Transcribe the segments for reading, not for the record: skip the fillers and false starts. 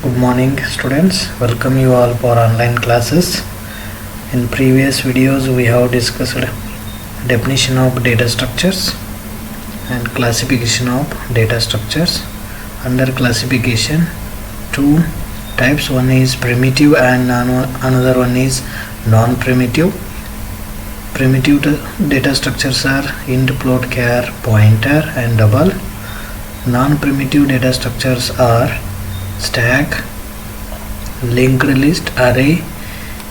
Good morning students, welcome you all for online classes. In previous videos we have discussed definition of data structures and classification of data structures. Under classification, two types, one is primitive and another one is non-primitive. Primitive data structures are int, float, char, pointer and double. Non-primitive data structures are stack, linked list, array,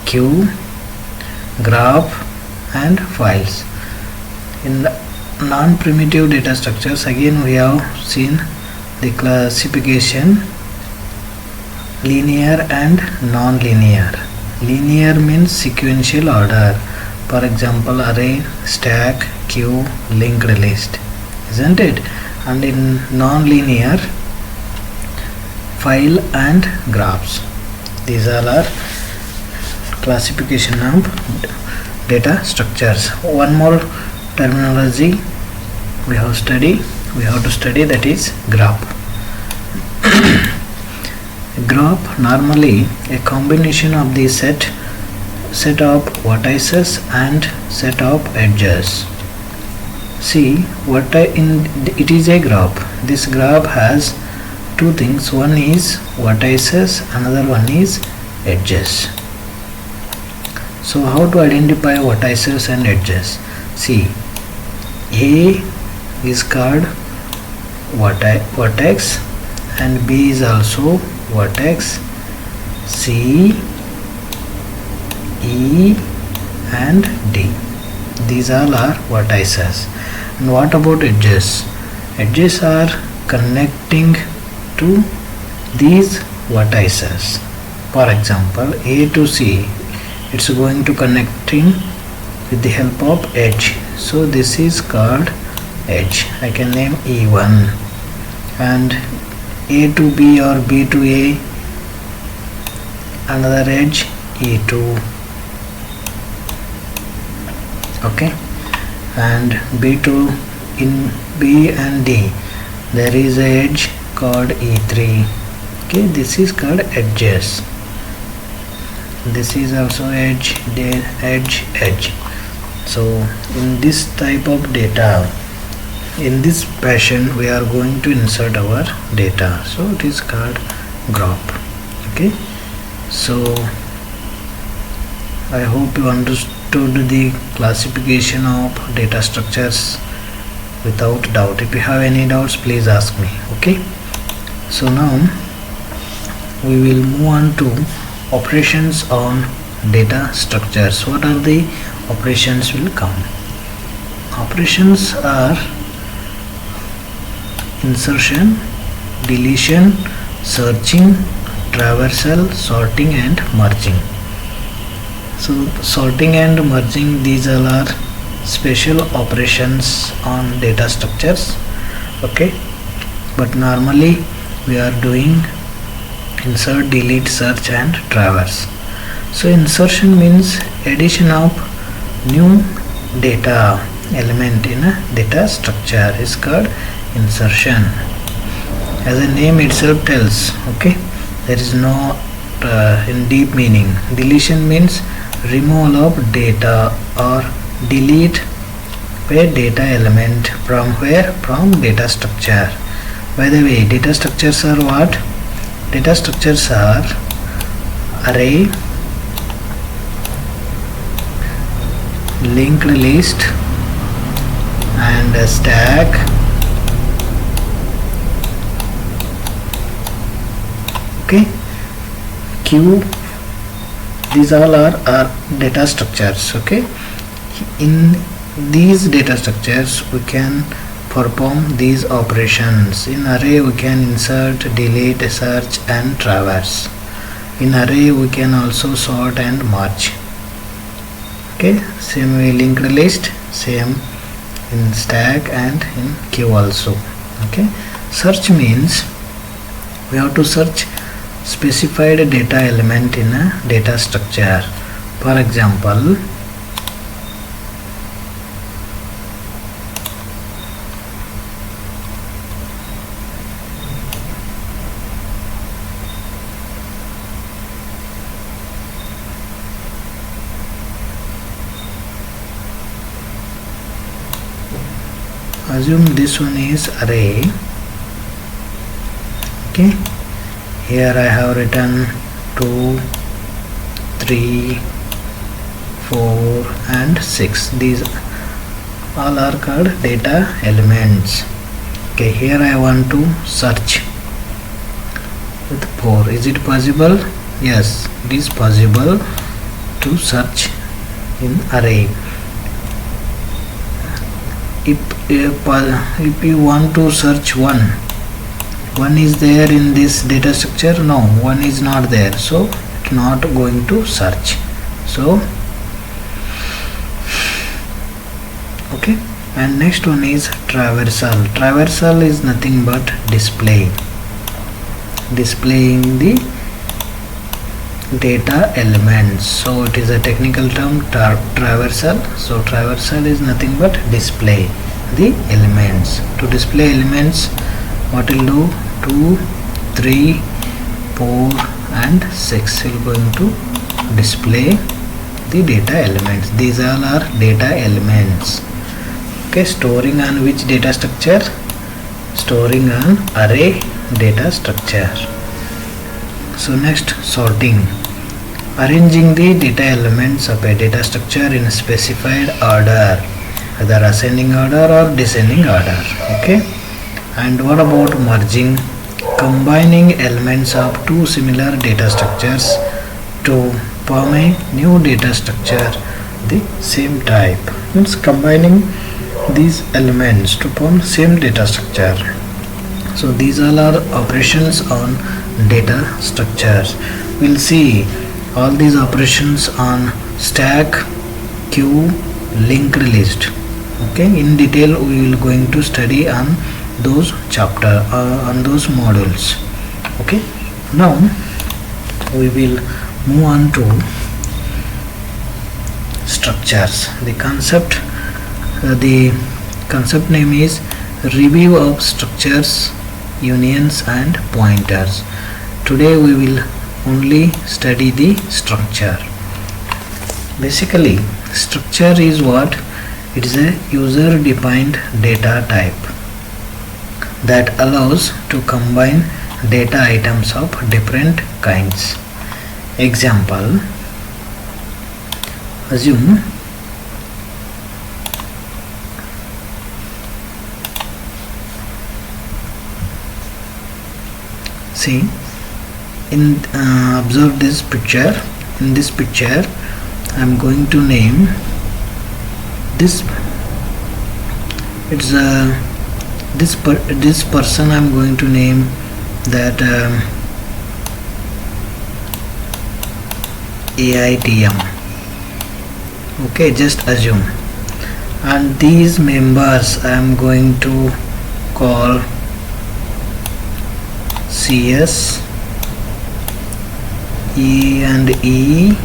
queue, graph and files. In the non-primitive data structures, again we have seen the classification linear and non-linear. Linear means sequential order. For example, array, stack, queue, linked list, isn't it? And in non-linear, file and graphs. These all are classification of data structures. One more terminology we have to study, that is graph. Graph normally a combination of the set of vertices and set of edges. See, it is a graph. This graph has two things, one is vertices, another one is edges. So how to identify vertices and edges? See, A is called vertex and B is also vertex, C, E and D. These all are vertices. And what about edges? Edges are connecting to these vertices. For example, A to C, it's going to connecting with the help of edge. So this is called edge. I can name E1. And A to B or B to A, another edge E2. Okay. And B2, in B and D there is a edge called E3. Okay, this is called edges. This is also edge, edge. So in this type of data, in this fashion we are going to insert our data. So it is called graph. Okay, so I hope you understood the classification of data structures without doubt. If you have any doubts, please ask me. Okay, so now we will move on to operations on data structures. What are the operations will come? Operations are insertion, deletion, searching, traversal, sorting and merging. So sorting and merging, these all are special operations on data structures. Okay, but normally we are doing insert, delete, search and traverse. So insertion means addition of new data element in a data structure is called insertion. As the name itself tells, okay, there is no in deep meaning. Deletion means removal of data or delete a data element from where? From data structure. By the way, data structures are what? Data structures are array, linked list and a stack, okay, queue. These all are data structures. Okay, in these data structures we can perform these operations. In array we can insert, delete, search and traverse. In array we can also sort and merge. Okay, same way linked list, same in stack and in queue also. Okay, search means we have to search specified data element in a data structure. For example, assume this one is array. Okay, here I have written 2, 3, 4 and 6. These all are called data elements. Okay, here I want to search with 4. Is it possible? Yes, it is possible to search in array. If you want to search 1 is there in this data structure? No, 1 is not there, so it's not going to search. So okay, and next one is traversal. Traversal is nothing but displaying the data elements. So it is a technical term, traversal. So traversal is nothing but display the elements. To display elements, what will do? 2, 3, 4 and 6 will going to display the data elements. These all are data elements. Okay, storing on which data structure? Storing on array data structure. So next, sorting. Arranging the data elements of a data structure in a specified order, either ascending order or descending order. Okay, and what about merging? Combining elements of two similar data structures to form a new data structure the same type. Means combining these elements to form same data structure. So these all are operations on data structures. We'll see all these operations on stack, queue, linked list. Okay, in detail we will going to study on those chapter on those modules. Okay, now we will move on to structures. The concept name is review of structures, unions and pointers. Today we will only study the structure. Basically, structure is what? It is a user defined data type that allows to combine data items of different kinds. Example, assume see in observe this picture. In this picture I am going to name this. It's this person I am going to name that AITM. Okay, just assume. And these members I am going to call CS, E&E,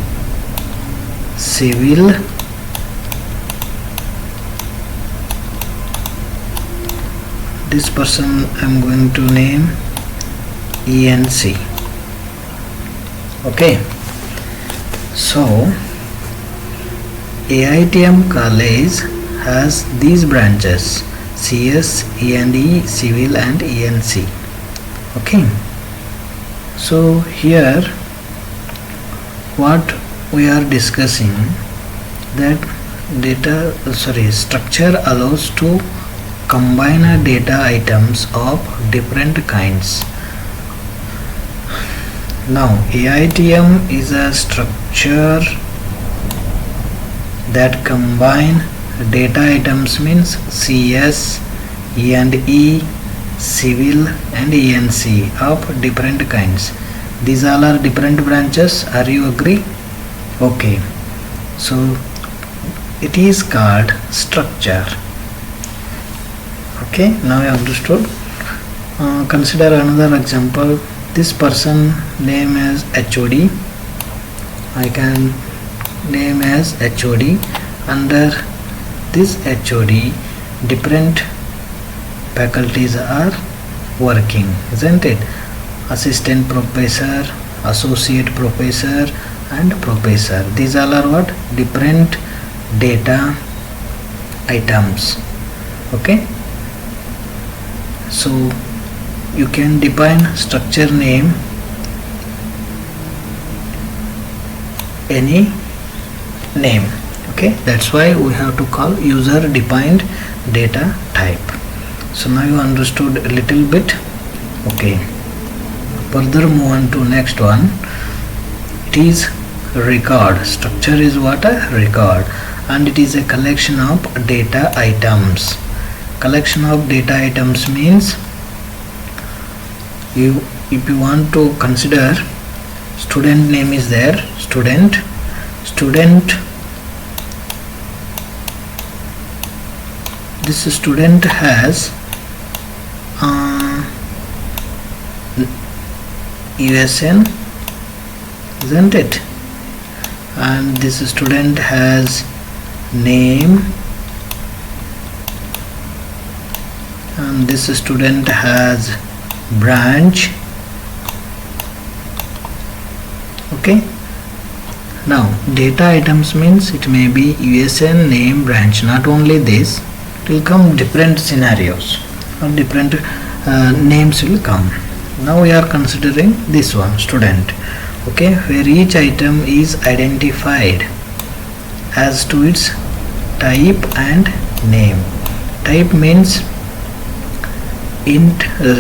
Civil, this person I am going to name ENC. Okay, so AITM college has these branches: CS, E&E, Civil and ENC. Okay, so here what we are discussing, that structure allows to combine data items of different kinds. Now AITM is a structure that combine data items, means CS, E&E, Civil and ENC of different kinds. These all are different branches. Are you agree? Okay, so it is called structure. Okay, now you understood. Consider another example. This person name as HOD. I can name as HOD. Under this HOD, different faculties are working, isn't it? Assistant professor, associate professor and professor. These all are what? Different data items. Okay, So you can define structure name any name. Okay, that's why we have to call user defined data type. So now you understood a little bit. Okay, further move on to next one. It is record. Structure is what? A record, and it is a collection of data items. Collection of data items means if you want to consider student name is there, student, this student has USN, isn't it? And this student has name, and this student has branch. Okay, now data items means it may be USN, name, branch. Not only this, it will come different scenarios or different names will come. Now we are considering this one, student. Okay, where each item is identified as to its type and name. Type means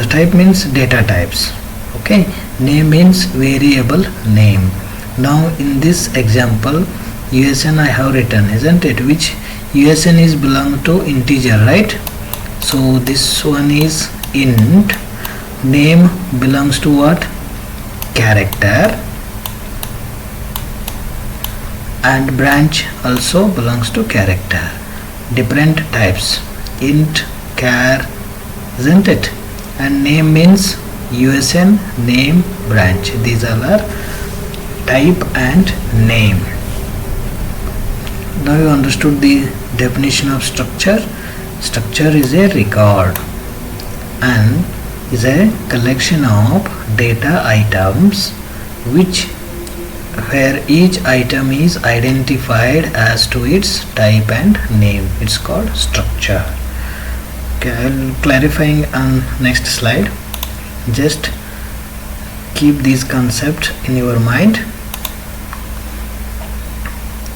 type means data types. Okay, name means variable name. Now in this example, USN I have written, isn't it? Which USN is belong to integer, right? So this one is int. Name belongs to what? Character. And branch also belongs to character. Different types, int, char, isn't it? And name means USN, name, branch. These all are type and name. Now you understood the definition of structure. Structure is a record and is a collection of data items where each item is identified as to its type and name. It's called structure. Okay, I'll clarifying on next slide. Just keep these concepts in your mind.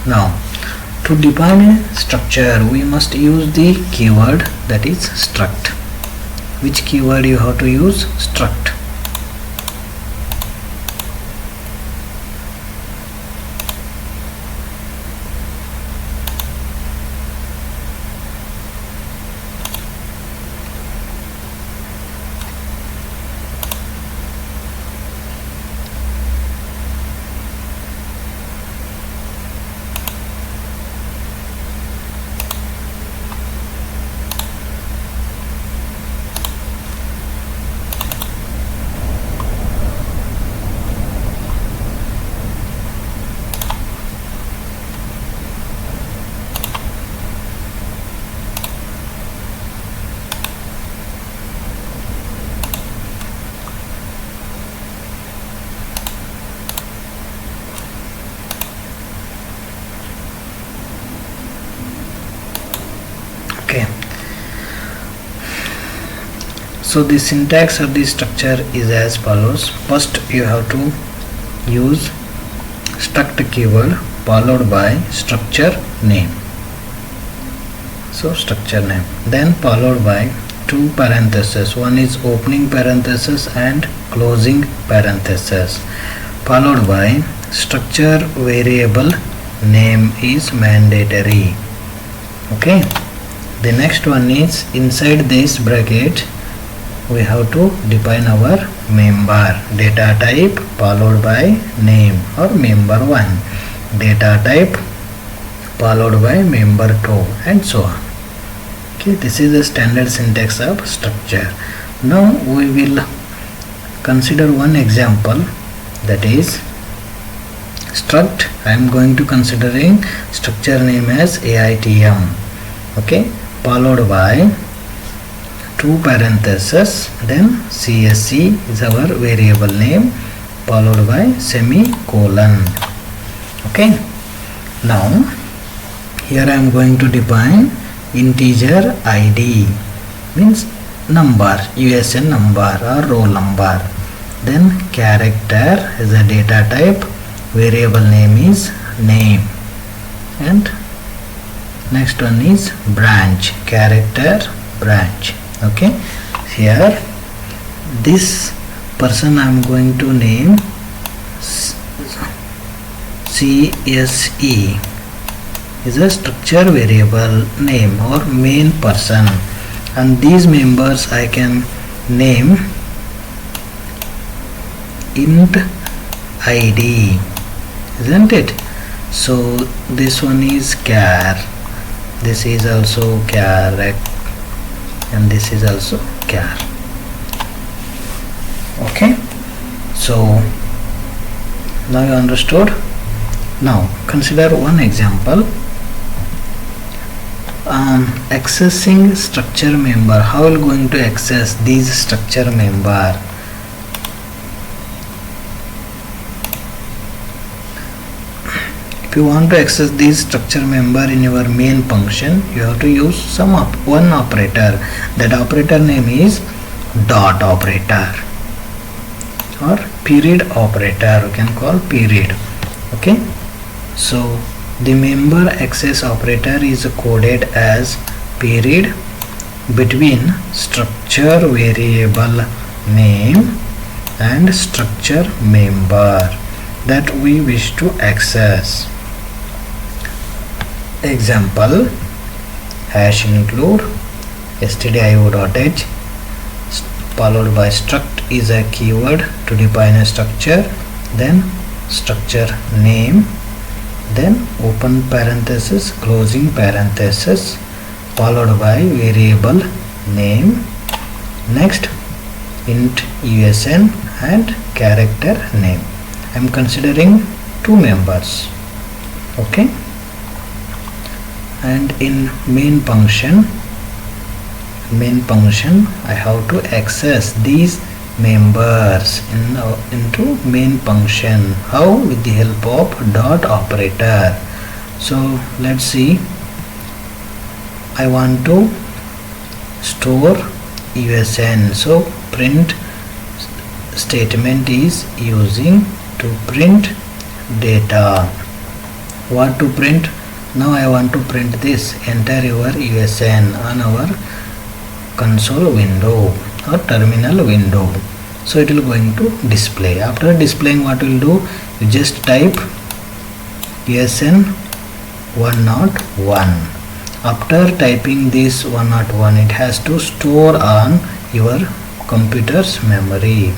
Now, to define a structure, we must use the keyword that is struct. Which keyword you have to use? Struct. Okay, so the syntax of the structure is as follows. First you have to use struct keyword followed by structure name. So structure name, then followed by two parentheses. One is opening parenthesis and closing parenthesis, followed by structure variable name is mandatory. Okay, the next one is inside this bracket we have to define our member. Data type followed by name or member1, data type followed by member2, and so on. Okay, this is the standard syntax of structure. Now we will consider one example, that is struct. I am going to considering structure name as AITM. Okay, followed by two parentheses, then CSC is our variable name, followed by semicolon. Okay, now here I am going to define integer ID, means number, USN number or roll number. Then character is a data type, variable name is name, and next one is branch, character branch. Okay, here this person I am going to name CSE is a structure variable name or main person, and these members I can name int id, isn't it? So this one is char, this is also char, and this is also char. Okay, so now you understood. Now consider one example. Accessing structure member. How are you going to access these structure member? If you want to access this structure member in your main function, you have to use one operator. That operator name is dot operator or period operator, you can call period. Okay, so the member access operator is coded as period between structure variable name and structure member that we wish to access. Example, hash include stdio.h followed by struct is a keyword to define a structure, then structure name, then open parenthesis, closing parenthesis, followed by variable name, next int USN and character name. I am considering two members. Okay, and in main function I have to access these members into main function. How? With the help of dot operator. So let's see, I want to store USN, so print statement is using to print data. What to print? Now I want to print this, enter your USN on our console window or terminal window. So it will going to display. After displaying, what will do? You just type USN 101. After typing this 101, it has to store on your computer's memory.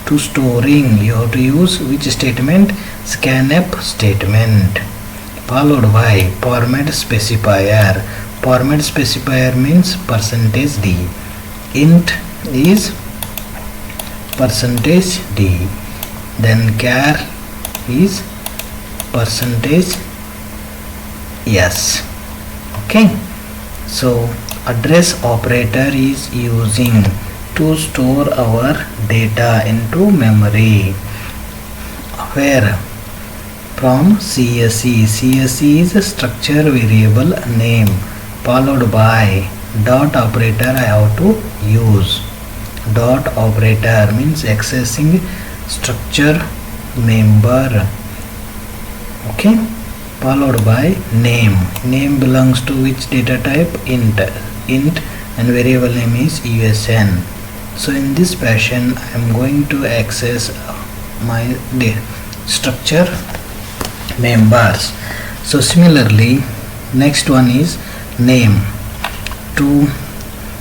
To storing, you have to use which statement? Scanf statement followed by format specifier. Format specifier means %d. Int is %d. Then char is %s. Okay, so address operator is using to store our data into memory. Where? From CSE. CSE is a structure variable name followed by dot operator. I have to use dot operator means accessing structure member. Okay, followed by name. Name belongs to which data type? Int and variable name is USN. So in this fashion I am going to access my structure members. So similarly, next one is name. To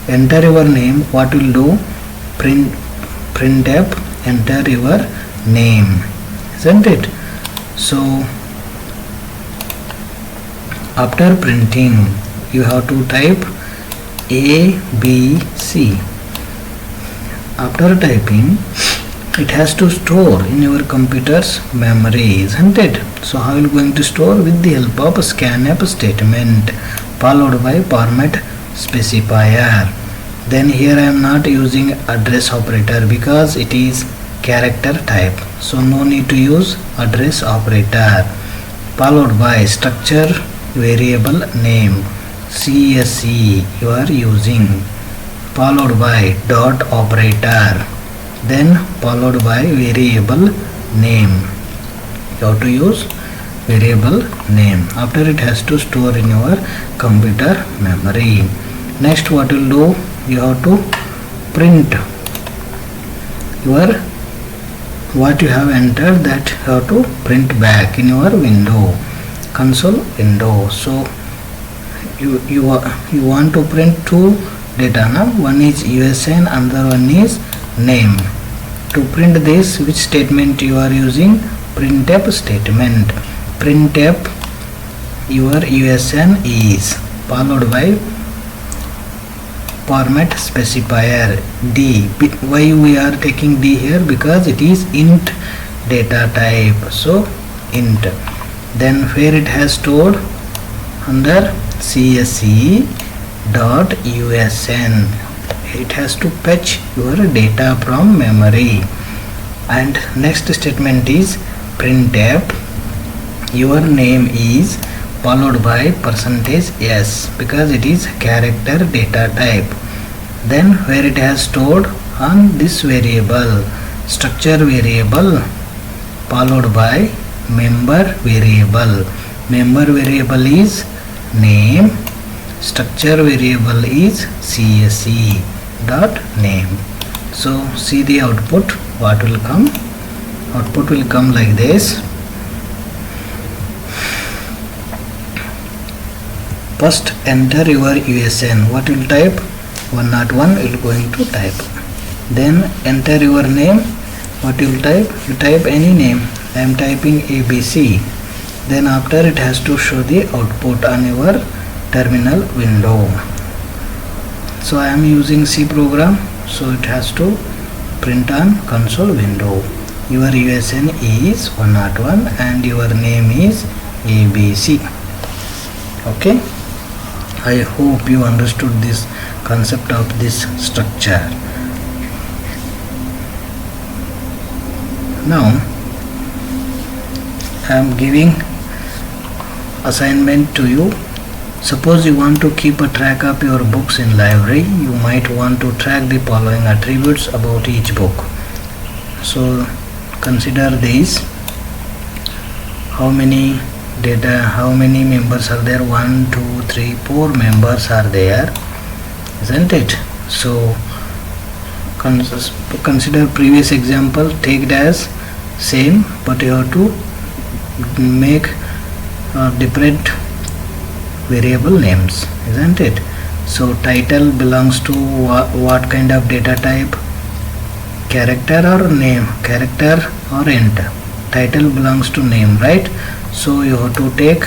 enter your name, what will do? Printf enter your name, isn't it? So after printing, you have to type ABC. After typing, it has to store in your computer's memory, isn't it? So how are you going to store? With the help of scanf statement followed by format specifier. Then here I am not using address operator because it is character type, so no need to use address operator. Followed by structure variable name CSE you are using. followed by dot operator, then followed by variable name. You have to use variable name. After it has to store in your computer memory. Next what will do, you have to print your what you have entered, that you have to print back in your window, console window. So you want to print two data now, one is USN, another one is name. To print this, which statement you are using? Printf statement. Printf your USN is followed by format specifier D. Why we are taking D here? Because it is int data type, so int. Then where it has stored? Under CSE dot USN. It has to fetch your data from memory. And next statement is printf your name is followed by %s, because it is character data type. Then where it has stored? On this variable, structure variable, followed by member variable. Member variable is name, structure variable is CSE dot name. So see the output, what will come? Output will come like this. First enter your USN. What will type? 101 will going to type. Then enter your name. What you will type? You type any name. I am typing ABC. Then after it has to show the output on your terminal window. So I am using C program, so it has to print on console window. Your USN is 101 and your name is ABC. Okay, I hope you understood this concept of this structure. Now I am giving assignment to you. Suppose you want to keep a track of your books in library, you might want to track the following attributes about each book. So consider these. How many data, how many members are there? 1, 2, 3, 4 members are there, isn't it? So consider previous example, take it as same, but you have to make different variable names, isn't it? So title belongs to what kind of data type? Character or name? Character or int? Title belongs to name, right? So you have to take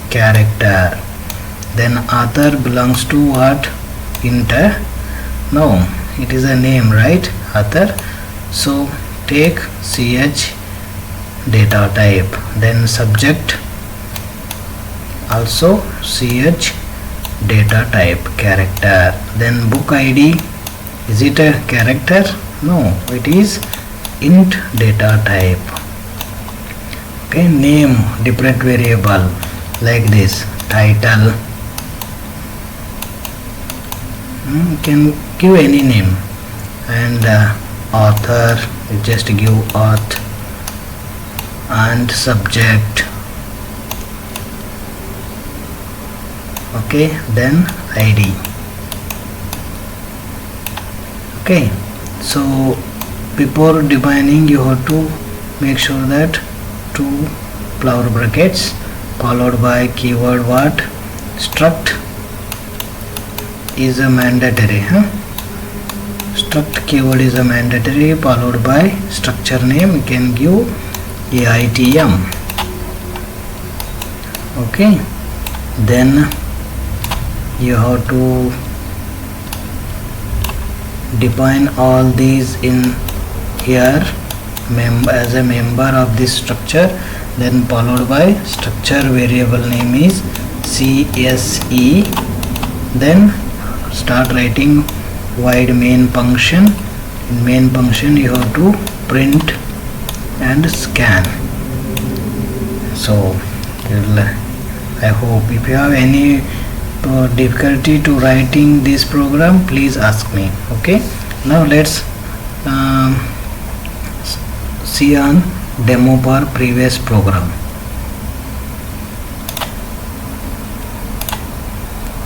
character. Then author belongs to what? Int? No, it is a name, right? Author. So take ch data type. Then subject also ch data type, character. Then book ID, is it a character? No, it is int data type. Okay, name, different variable like this, title. You can give any name. And author, you just give auth. And subject. Okay, then ID. Okay, so before defining you have to make sure that two flower brackets followed by keyword what? Struct is a mandatory. Struct keyword is a mandatory, followed by structure name. You can give AITM. Okay, then you have to define all these in here as a member of this structure. Then followed by structure variable name is CSE. Then start writing void main function. In main function you have to print and scan. So I hope if you have any difficulty to writing this program, please ask me. Okay, now let's see on demo for previous program.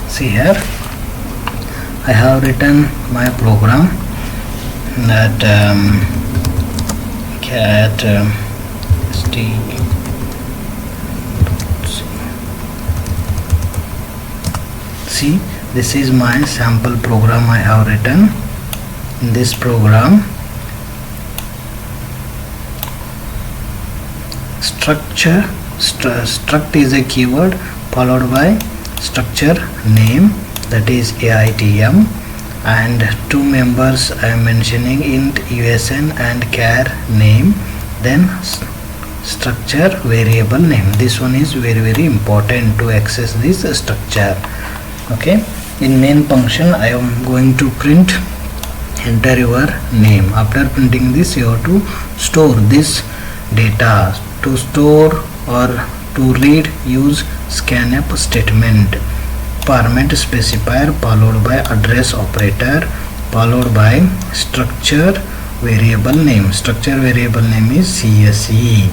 See here, I have written my program that cat see, this is my sample program I have written. In this program, struct is a keyword followed by structure name, that is AITM, and two members I am mentioning, int USN and char name, then structure variable name. This one is very important to access this structure. Okay, in main function I am going to print enter your name. After printing this, you have to store this data. To store or to read, use scanf statement, format specifier followed by address operator followed by structure variable name. Structure variable name is CSE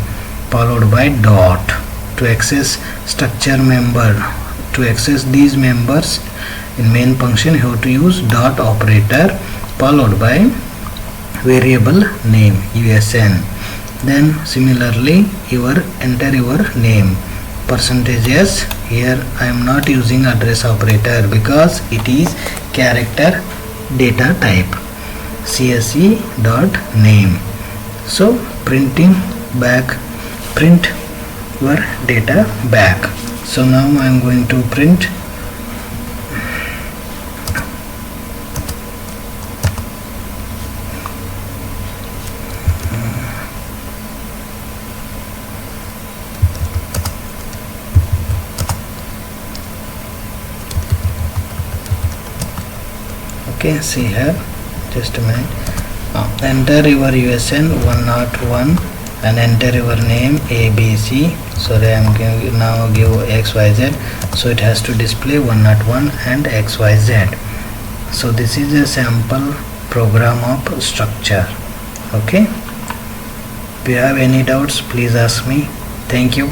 followed by dot. To access structure member, to access these members in main function, you have to use dot operator followed by variable name USN. Then similarly enter your name, percentages. Here I am not using address operator because it is character data type, CSE dot name. So printing back, print your data back. So now I am going to print okay, see here, just a minute. Enter your USN 101 and enter your name ABC. Sorry, I am going now give XYZ, so it has to display 101 and XYZ. So this is a sample program of structure. Okay, if you have any doubts, please ask me. Thank you.